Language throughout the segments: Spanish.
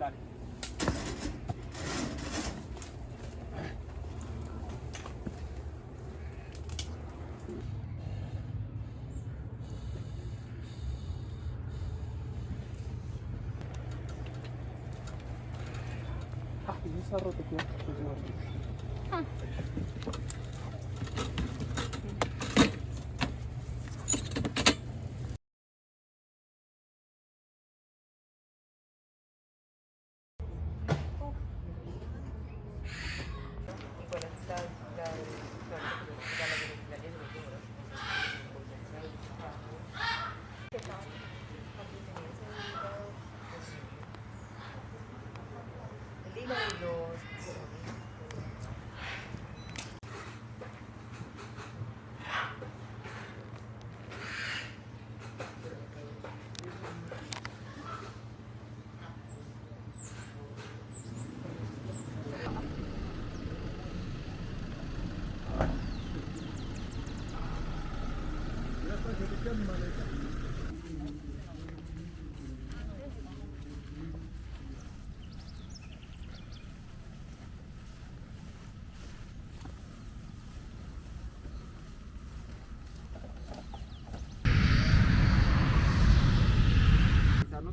Dale. Ah, y esa rota que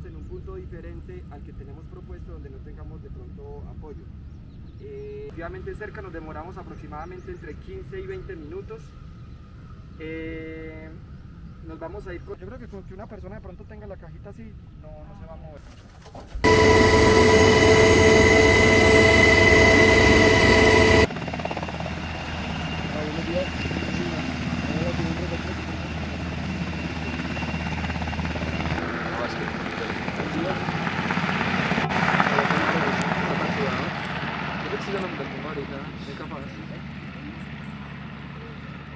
en un punto diferente al que tenemos propuesto donde no tengamos de pronto apoyo. Obviamente cerca nos demoramos aproximadamente entre 15 y 20 minutos. Nos vamos a ir con... Yo creo que con que una persona de pronto tenga la cajita así, no se va a mover. Yo creo que sí, yo no me lo pongo ahorita, soy capaz.